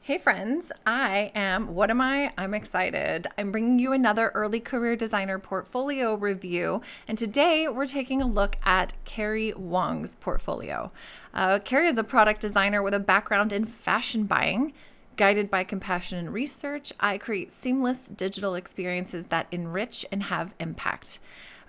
Hey friends, what am I? I'm excited. I'm bringing you another early career designer portfolio review. And today we're taking a look at Kerry Wong's portfolio. Kerry is a product designer with a background in fashion buying. Guided by compassion and research, I create seamless digital experiences that enrich and have impact.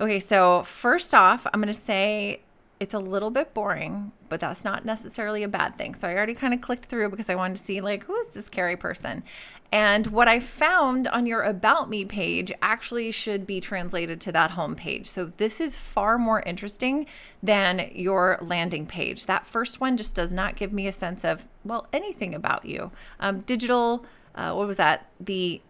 Okay, so first off, I'm going to say it's a little bit boring, but that's not necessarily a bad thing. So I already kind of clicked through because I wanted to see who is this Kerry person? And what I found on your About Me page actually should be translated to that home page. So this is far more interesting than your landing page. That first one just does not give me a sense of, anything about you. What was that? The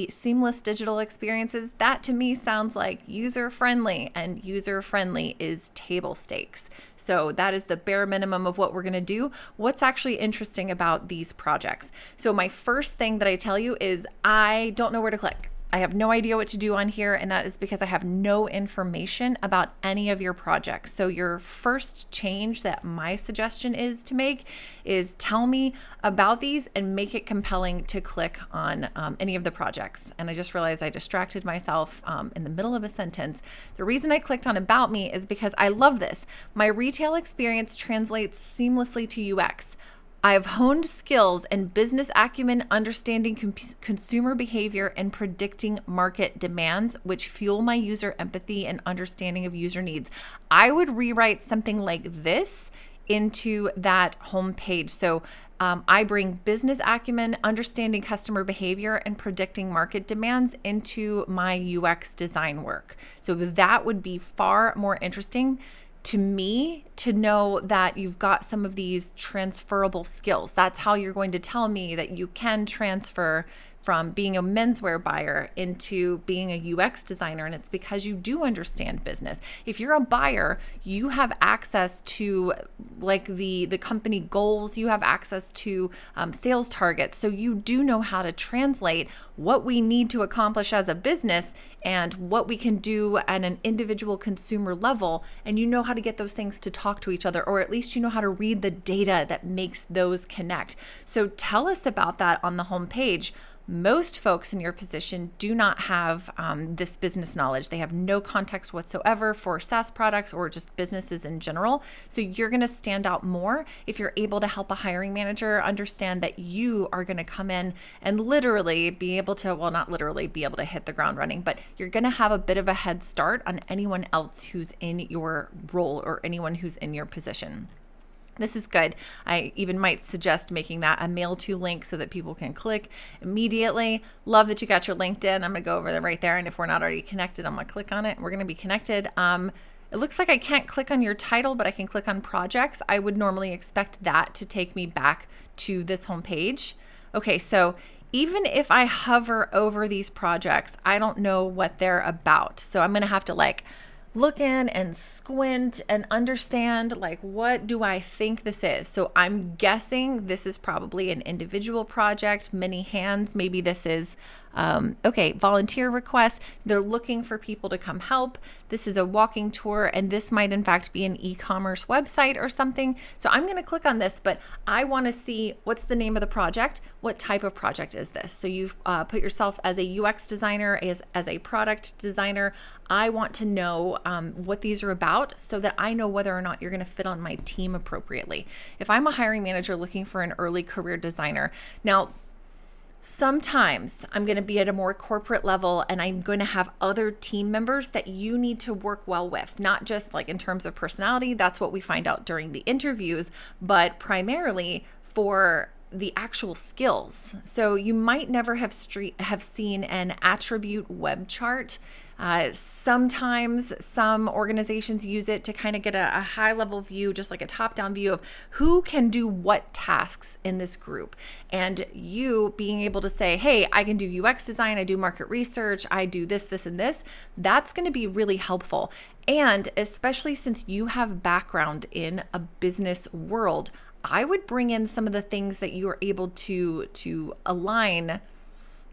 seamless digital experiences, that to me sounds like user-friendly, and user-friendly is table stakes. So that is the bare minimum of what we're going to do. What's actually interesting about these projects? So my first thing that I tell you is I don't know where to click. I have no idea what to do on here, and that is because I have no information about any of your projects. So your first change that my suggestion is to make is tell me about these and make it compelling to click on any of the projects. And I just realized I distracted myself in the middle of a sentence. The reason I clicked on About Me is because I love this. My retail experience translates seamlessly to UX. I have honed skills and business acumen understanding consumer behavior and predicting market demands, which fuel my user empathy and understanding of user needs. I would rewrite something like this into that homepage. So I bring business acumen, understanding customer behavior, and predicting market demands into my UX design work. So that would be far more interesting to me to know that you've got some of these transferable skills. That's how you're going to tell me that you can transfer from being a menswear buyer into being a UX designer, and it's because you do understand business. If you're a buyer, you have access to the company goals, you have access to sales targets, so you do know how to translate what we need to accomplish as a business and what we can do at an individual consumer level, and you know how to get those things to talk to each other, or at least you know how to read the data that makes those connect. So tell us about that on the homepage. Most folks in your position do not have this business knowledge. They have no context whatsoever for SaaS products or just businesses in general. So you're going to stand out more if you're able to help a hiring manager understand that you are going to come in and literally be able to, not literally be able to hit the ground running, but you're going to have a bit of a head start on anyone else who's in your role or anyone who's in your position. This is good. I even might suggest making that a mail to link so that people can click immediately. Love that you got your LinkedIn. I'm going to go over there right there. And if we're not already connected, I'm going to click on it. We're going to be connected. It looks like I can't click on your title, but I can click on projects. I would normally expect that to take me back to this homepage. Okay, so even if I hover over these projects, I don't know what they're about. So I'm going to have to look in and squint and understand what do I think this is. So I'm guessing this is probably an individual project, many hands. Maybe this is volunteer request. They're looking for people to come help. This is a walking tour, and this might in fact be an e-commerce website or something. So I'm going to click on this, but I want to see what's the name of the project. What type of project is this? So you've put yourself as a UX designer, as a product designer. I want to know what these are about so that I know whether or not you're going to fit on my team appropriately. If I'm a hiring manager looking for an early career designer, now sometimes I'm going to be at a more corporate level and I'm going to have other team members that you need to work well with, not just in terms of personality. That's what we find out during the interviews, but primarily for the actual skills. So you might never have seen an attribute web chart. Sometimes some organizations use it to kind of get a high level view, just like a top down view of who can do what tasks in this group. And you being able to say, hey, I can do UX design, I do market research, I do this, this, and this, that's going to be really helpful. And especially since you have background in a business world, I would bring in some of the things that you are able to align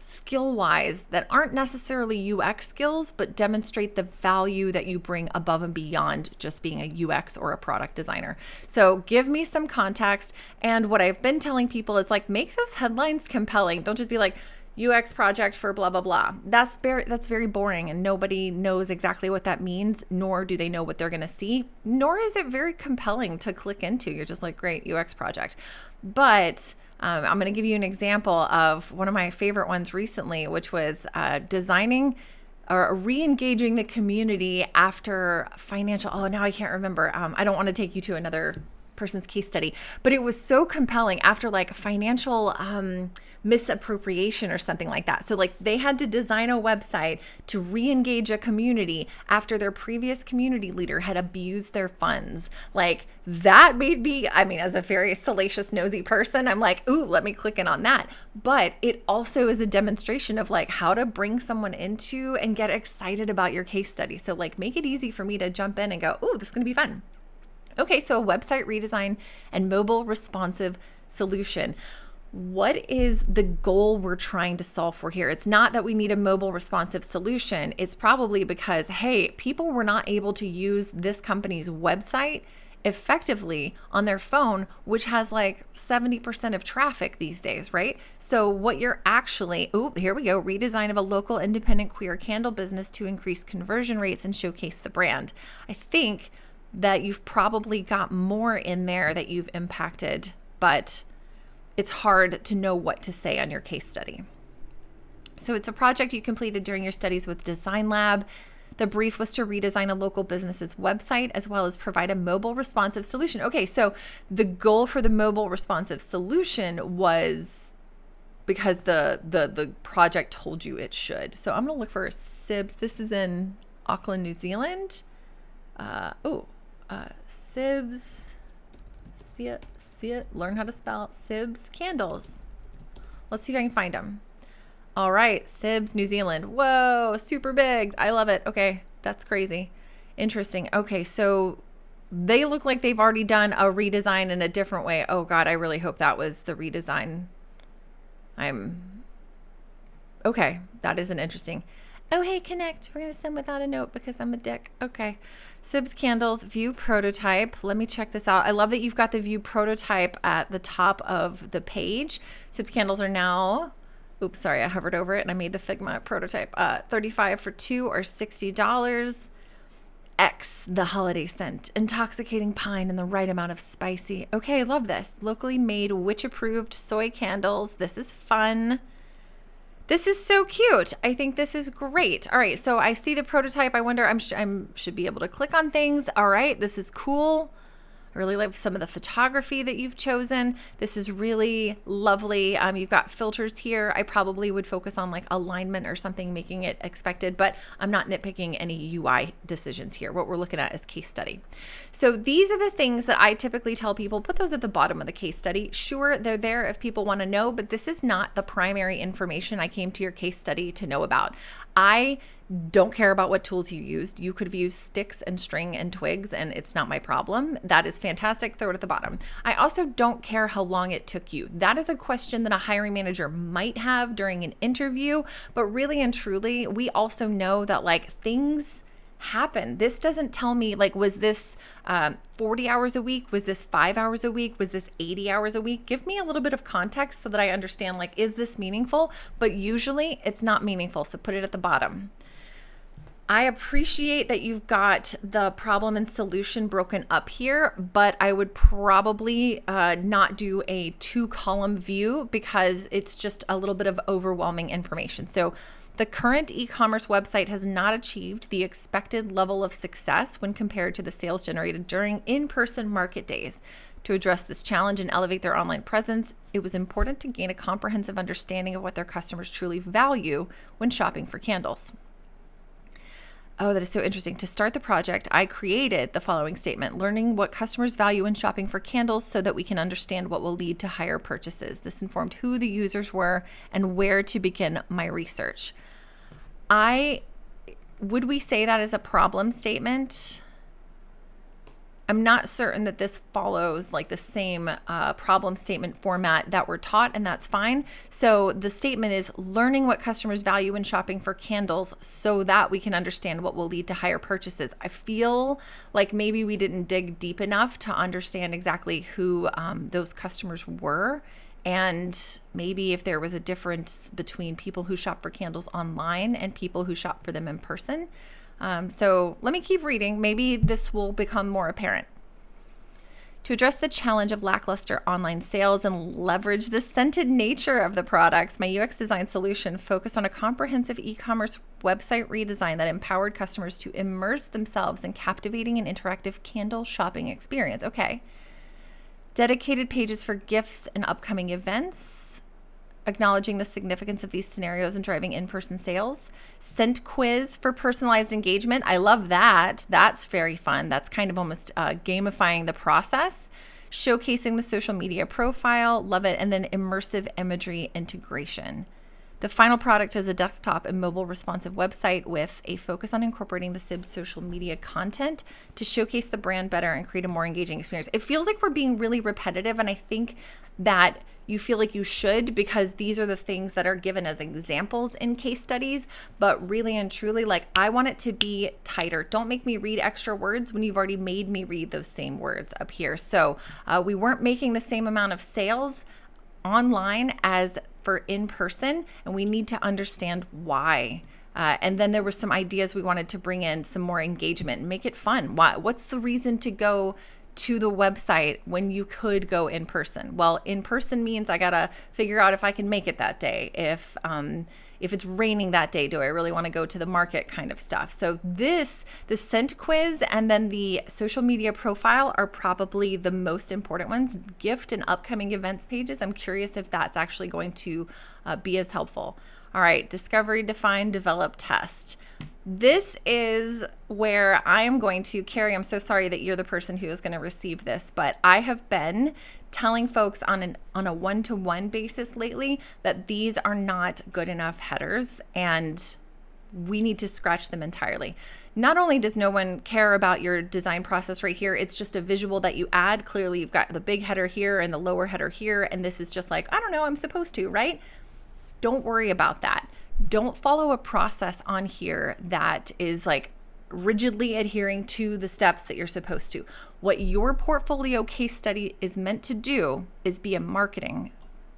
skill-wise that aren't necessarily UX skills, but demonstrate the value that you bring above and beyond just being a UX or a product designer. So give me some context. And what I've been telling people is like, make those headlines compelling. Don't just be like, UX project for blah, blah, blah. That's very boring, and nobody knows exactly what that means, nor do they know what they're going to see, nor is it very compelling to click into. You're just like, great, UX project. But I'm going to give you an example of one of my favorite ones recently, which was designing or re-engaging the community after financial, now I can't remember. I don't want to take you to another person's case study, but it was so compelling after like financial misappropriation or something like that. So like they had to design a website to re-engage a community after their previous community leader had abused their funds. Like that made me, as a very salacious, nosy person, I'm like, ooh, let me click in on that. But it also is a demonstration of like how to bring someone into and get excited about your case study. So like make it easy for me to jump in and go, ooh, this is going to be fun. Okay, so a website redesign and mobile responsive solution. What is the goal we're trying to solve for here? It's not that we need a mobile responsive solution. It's probably because, hey, people were not able to use this company's website effectively on their phone, which has like 70% of traffic these days, right? So what you're actually, here we go, redesign of a local independent queer candle business to increase conversion rates and showcase the brand. I think that you've probably got more in there that you've impacted, but it's hard to know what to say on your case study. So it's a project you completed during your studies with Design Lab. The brief was to redesign a local business's website as well as provide a mobile responsive solution. Okay, so the goal for the mobile responsive solution was because the project told you it should. So I'm going to look for SIBS. This is in Auckland, New Zealand. SIBS. Learn how to spell SIBS candles. Let's see if I can find them. All right, SIBS New Zealand. Whoa, super big. I love it. Okay, that's crazy. Interesting. Okay, so they look like they've already done a redesign in a different way. Oh God, I really hope that was the redesign. Okay, that is an interesting. Oh, hey, connect. We're going to send without a note because I'm a dick. Okay. SIBS candles, view prototype. Let me check this out. I love that you've got the view prototype at the top of the page. SIBS candles are now, I hovered over it and I made the Figma prototype. 35 for 2 or $60. X, the holiday scent. Intoxicating pine and the right amount of spicy. Okay, I love this. Locally made, witch approved soy candles. This is fun. This is so cute. I think this is great. All right, so I see the prototype. I wonder, I should be able to click on things. All right, this is cool. I really like some of the photography that you've chosen. This is really lovely. You've got filters here. I probably would focus on like alignment or something, making it expected, but I'm not nitpicking any UI decisions here. What we're looking at is case study. So these are the things that I typically tell people, put those at the bottom of the case study. Sure, they're there if people want to know, but this is not the primary information I came to your case study to know about. I don't care about what tools you used. You could have used sticks and string and twigs, and it's not my problem. That is fantastic. Throw it at the bottom. I also don't care how long it took you. That is a question that a hiring manager might have during an interview, but really and truly, we also know that like things happen. This doesn't tell me like, was this 40 hours a week? Was this 5 hours a week? Was this 80 hours a week? Give me a little bit of context so that I understand like, is this meaningful? But usually it's not meaningful. So put it at the bottom. I appreciate that you've got the problem and solution broken up here, but I would probably not do a 2-column view because it's just a little bit of overwhelming information. So the current e-commerce website has not achieved the expected level of success when compared to the sales generated during in-person market days. To address this challenge and elevate their online presence, it was important to gain a comprehensive understanding of what their customers truly value when shopping for candles. Oh, that is so interesting. To start the project, I created the following statement: learning what customers value when shopping for candles so that we can understand what will lead to higher purchases. This informed who the users were and where to begin my research. Would we say that is a problem statement? I'm not certain that this follows like the same problem statement format that we're taught, and that's fine. So the statement is learning what customers value when shopping for candles so that we can understand what will lead to higher purchases. I feel like maybe we didn't dig deep enough to understand exactly who those customers were. And maybe if there was a difference between people who shop for candles online and people who shop for them in person. So let me keep reading. Maybe this will become more apparent. To address the challenge of lackluster online sales and leverage the scented nature of the products, my UX design solution focused on a comprehensive e-commerce website redesign that empowered customers to immerse themselves in captivating and interactive candle shopping experience. Okay. Dedicated pages for gifts and upcoming events, acknowledging the significance of these scenarios and driving in-person sales. Scent quiz for personalized engagement. I love that. That's very fun. That's kind of almost gamifying the process. Showcasing the social media profile. Love it. And then immersive imagery integration. The final product is a desktop and mobile responsive website with a focus on incorporating the SIB's social media content to showcase the brand better and create a more engaging experience. It feels like we're being really repetitive, and I think that you feel like you should, because these are the things that are given as examples in case studies. But really and truly, like, I want it to be tighter. Don't make me read extra words when you've already made me read those same words up here. So we weren't making the same amount of sales online as for in person, and we need to understand why. And then there were some ideas we wanted to bring in, some more engagement and make it fun. What's the reason to go to the website when you could go in person? Well, in person means I gotta figure out if I can make it that day. If it's raining that day, do I really want to go to the market kind of stuff? So the scent quiz and then the social media profile are probably the most important ones. Gift and upcoming events pages. I'm curious if that's actually going to be as helpful. All right, discovery, define, develop, test. This is where I am going to, Kerry, I'm so sorry that you're the person who is going to receive this, but I have been telling folks on a one-to-one basis lately that these are not good enough headers and we need to scratch them entirely. Not only does no one care about your design process right here, it's just a visual that you add. Clearly, you've got the big header here and the lower header here, and this is just like, I don't know, I'm supposed to, right? Don't worry about that. Don't follow a process on here that is like rigidly adhering to the steps that you're supposed to. What your portfolio case study is meant to do is be a marketing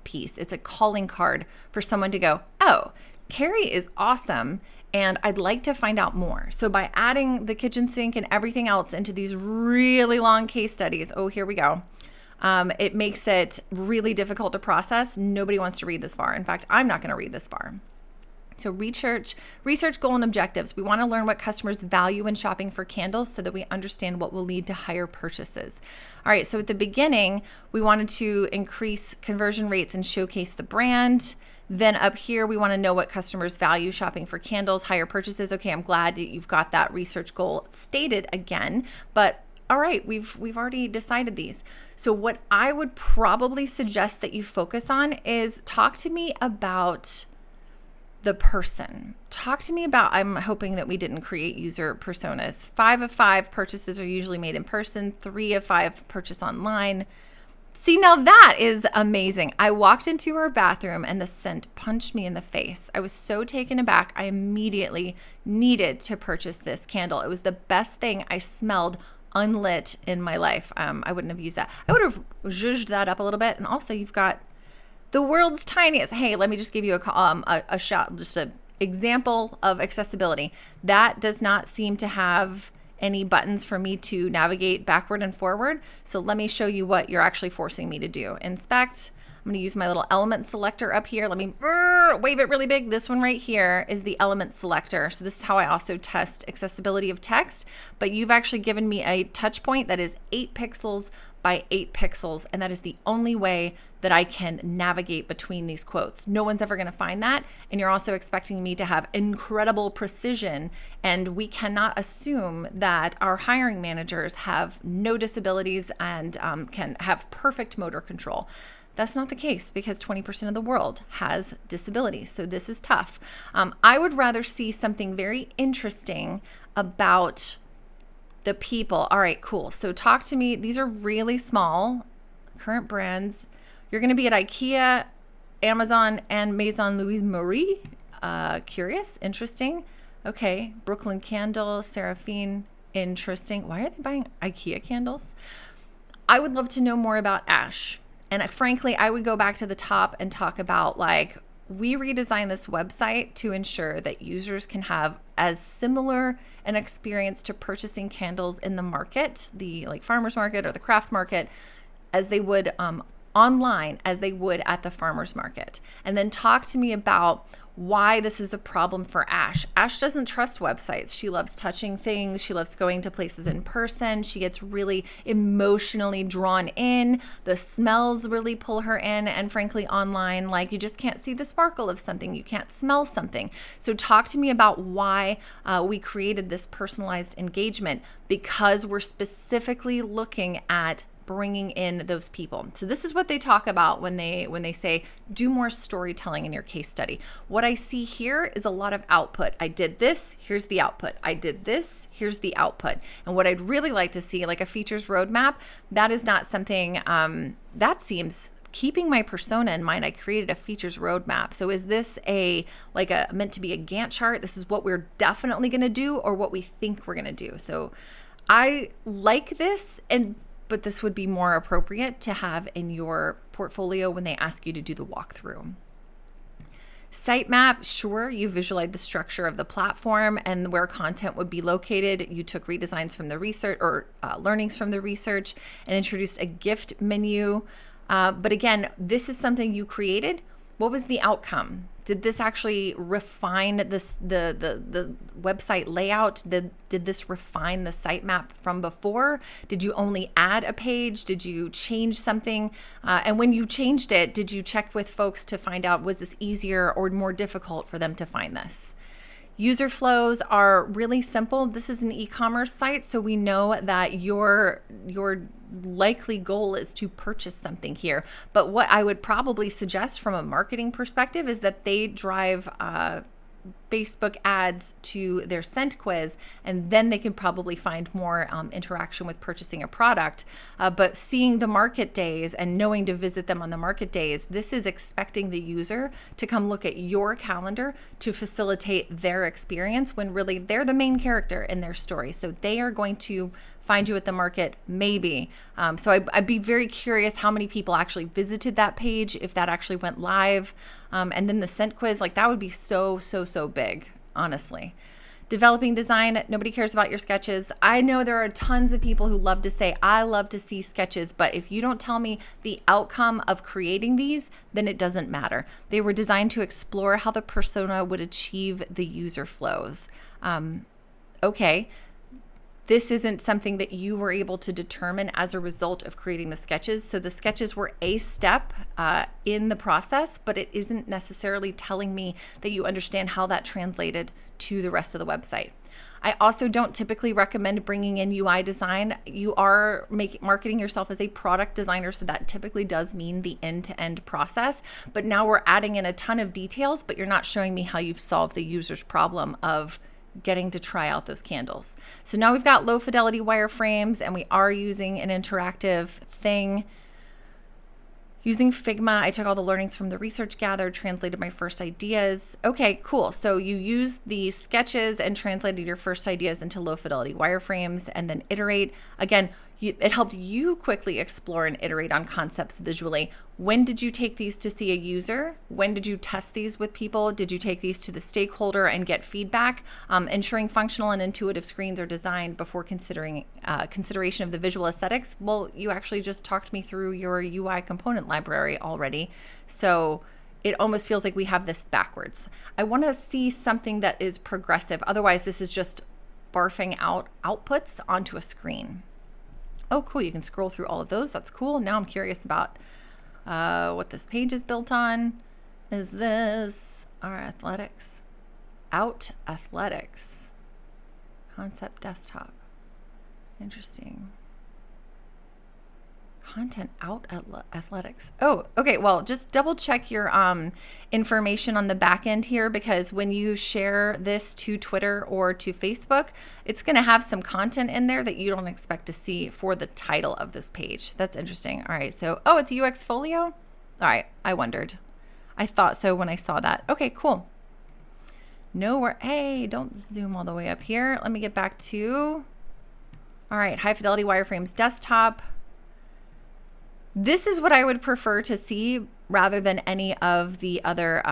piece. It's a calling card for someone to go, oh, Kerry is awesome, and I'd like to find out more. So by adding the kitchen sink and everything else into these really long case studies, oh, here we go. It makes it really difficult to process. Nobody wants to read this far. In fact, I'm not going to read this far. So research goal and objectives. We want to learn what customers value when shopping for candles so that we understand what will lead to higher purchases. All right, so at the beginning, we wanted to increase conversion rates and showcase the brand. Then up here, we want to know what customers value shopping for candles, higher purchases. Okay, I'm glad that you've got that research goal stated again, but all right, we've already decided these. So what I would probably suggest that you focus on is talk to me about the person. Talk to me about, I'm hoping that we didn't create user personas. 5 of 5 purchases are usually made in person. 3 of 5 purchase online. See, now that is amazing. I walked into her bathroom and the scent punched me in the face. I was so taken aback. I immediately needed to purchase this candle. It was the best thing I smelled unlit in my life. I wouldn't have used that. I would have zhuzhed that up a little bit. And also you've got the world's tiniest. Hey, let me just give you a shot, just an example of accessibility. That does not seem to have any buttons for me to navigate backward and forward. So let me show you what you're actually forcing me to do. Inspect. I'm going to use my little element selector up here. Let me wave it really big. This one right here is the element selector. So this is how I also test accessibility of text. But you've actually given me a touch point that is 8 pixels by 8 pixels. And that is the only way that I can navigate between these quotes. No one's ever going to find that. And you're also expecting me to have incredible precision. And we cannot assume that our hiring managers have no disabilities and can have perfect motor control. That's not the case because 20% of the world has disabilities. So this is tough. I would rather see something very interesting about The people. All right, cool. So talk to me. These are really small current brands. You're going to be at IKEA, Amazon, and Maison Louise Marie. Curious, interesting. Okay, Brooklyn Candle, Seraphine, interesting. Why are they buying IKEA candles? I would love to know more about Ash. And frankly, I would go back to the top and talk about like, we redesigned this website to ensure that users can have as similar an experience to purchasing candles in the market, the like farmer's market or the craft market, as they would online, as they would at the farmer's market. And then talk to me about why this is a problem for Ash. Ash doesn't trust websites. She loves touching things. She loves going to places in person. She gets really emotionally drawn in. The smells really pull her in. And frankly, online, like you just can't see the sparkle of something. You can't smell something. So talk to me about why we created this personalized engagement, because we're specifically looking at bringing in those people. So this is what they talk about when they say do more storytelling in your case study. What I see here is a lot of output. I did this, here's the output. I did this, here's the output. And what I'd really like to see, like a features roadmap, that is not something that seems, keeping my persona in mind, I created a features roadmap. So is this meant to be a Gantt chart? This is what we're definitely going to do, or what we think we're going to do. So I like this, but this would be more appropriate to have in your portfolio when they ask you to do the walkthrough. Sitemap, sure, you visualize the structure of the platform and where content would be located. You took redesigns from the research or learnings from the research and introduced a gift menu. But again, this is something you created. What was the outcome? Did this actually refine the website layout? Did this refine the sitemap from before? Did you only add a page? Did you change something? And when you changed it, did you check with folks to find out, was this easier or more difficult for them to find this? User flows are really simple. This is an e-commerce site, so we know that your likely goal is to purchase something here. But what I would probably suggest from a marketing perspective is that they drive Facebook ads to their scent quiz, and then they can probably find more interaction with purchasing a product. But seeing the market days and knowing to visit them on the market days, this is expecting the user to come look at your calendar to facilitate their experience, when really they're the main character in their story. So they are going to find you at the market, maybe. So I'd be very curious how many people actually visited that page, if that actually went live. And then the scent quiz, like that would be so big, honestly. Developing design, nobody cares about your sketches. I know there are tons of people who love to say, I love to see sketches, but if you don't tell me the outcome of creating these, then it doesn't matter. They were designed to explore how the persona would achieve the user flows. Okay. This isn't something that you were able to determine as a result of creating the sketches. So the sketches were a step in the process, but it isn't necessarily telling me that you understand how that translated to the rest of the website. I also don't typically recommend bringing in UI design. You are marketing yourself as a product designer, so that typically does mean the end-to-end process. But now we're adding in a ton of details, but you're not showing me how you've solved the user's problem of getting to try out those candles. So now we've got low fidelity wireframes, and we are using an interactive thing. Using Figma, I took all the learnings from the research gathered, translated my first ideas. Okay, cool. So you used the sketches and translated your first ideas into low fidelity wireframes and then iterate. Again, it helped you quickly explore and iterate on concepts visually. When did you take these to see a user? When did you test these with people? Did you take these to the stakeholder and get feedback? Ensuring functional and intuitive screens are designed before consideration of the visual aesthetics. Well, you actually just talked me through your UI component library already. So it almost feels like we have this backwards. I want to see something that is progressive. Otherwise, this is just barfing out outputs onto a screen. Oh, cool. You can scroll through all of those. That's cool. Now I'm curious about what this page is built on. Is this our athletics? Out athletics. Concept desktop. Interesting. Content out at athletics. Oh, okay. Well, just double check your information on the back end here, because when you share this to Twitter or to Facebook, it's going to have some content in there that you don't expect to see for the title of this page. That's interesting. All right. So, oh, it's UX Folio. All right. I wondered. I thought so when I saw that. Okay, cool. Hey, don't zoom all the way up here. Let me get back to, all right, high fidelity wireframes desktop. This is what I would prefer to see rather than any of the other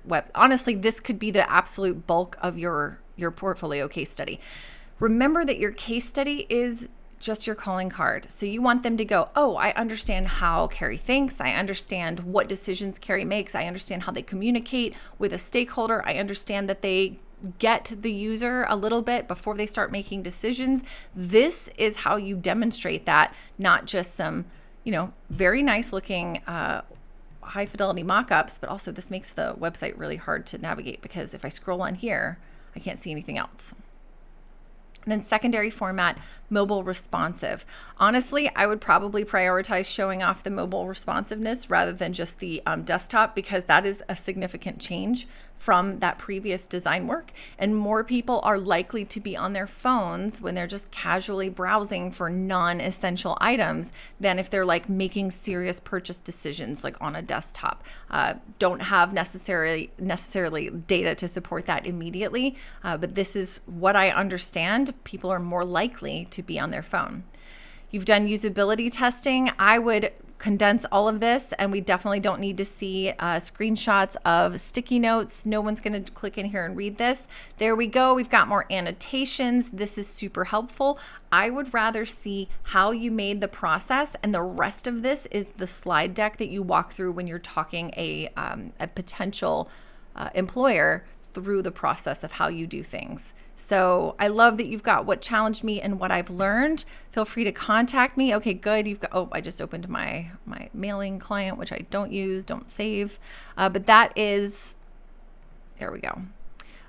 web. Honestly, this could be the absolute bulk of your portfolio case study. Remember that your case study is just your calling card. So you want them to go, oh, I understand how Kerry thinks. I understand what decisions Kerry makes. I understand how they communicate with a stakeholder. I understand that they get the user a little bit before they start making decisions. This is how you demonstrate that, not just some, very nice looking high fidelity mock-ups, but also this makes the website really hard to navigate, because if I scroll on here, I can't see anything else. And then secondary format, mobile responsive. Honestly, I would probably prioritize showing off the mobile responsiveness rather than just the desktop, because that is a significant change from that previous design work. And more people are likely to be on their phones when they're just casually browsing for non-essential items than if they're like making serious purchase decisions like on a desktop. Don't have necessarily data to support that immediately, but this is what I understand. People are more likely to be on their phone. You've done usability testing. I would condense all of this, and we definitely don't need to see screenshots of sticky notes. No one's going to click in here and read this. There we go. We've got more annotations. This is super helpful. I would rather see how you made the process, and the rest of this is the slide deck that you walk through when you're talking a potential employer through the process of how you do things. So I love that you've got what challenged me and what I've learned. Feel free to contact me. Okay, good. You've got, oh, I just opened my mailing client, which I don't use, don't save. But that is, there we go.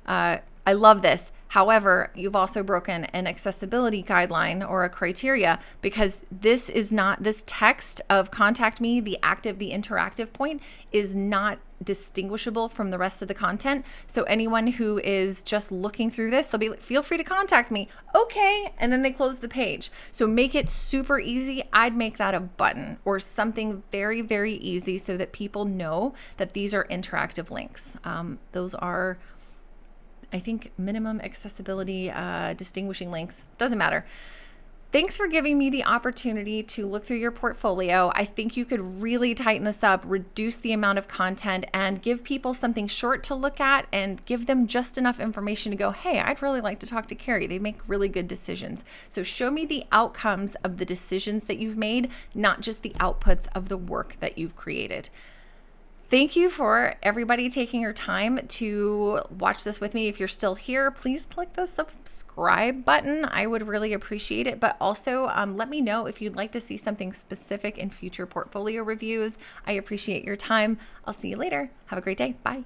I love this. However, you've also broken an accessibility guideline or a criteria, because this is not, this text of contact me, the interactive point is not distinguishable from the rest of the content. So anyone who is just looking through this, they'll be like, feel free to contact me. Okay. And then they close the page. So make it super easy. I'd make that a button or something very, very easy so that people know that these are interactive links. Those are, I think, minimum accessibility, distinguishing links. Doesn't matter. Thanks for giving me the opportunity to look through your portfolio. I think you could really tighten this up, reduce the amount of content, and give people something short to look at and give them just enough information to go, hey, I'd really like to talk to Kerry. They make really good decisions. So show me the outcomes of the decisions that you've made, not just the outputs of the work that you've created. Thank you for everybody taking your time to watch this with me. If you're still here, please click the subscribe button. I would really appreciate it. But also let me know if you'd like to see something specific in future portfolio reviews. I appreciate your time. I'll see you later. Have a great day. Bye.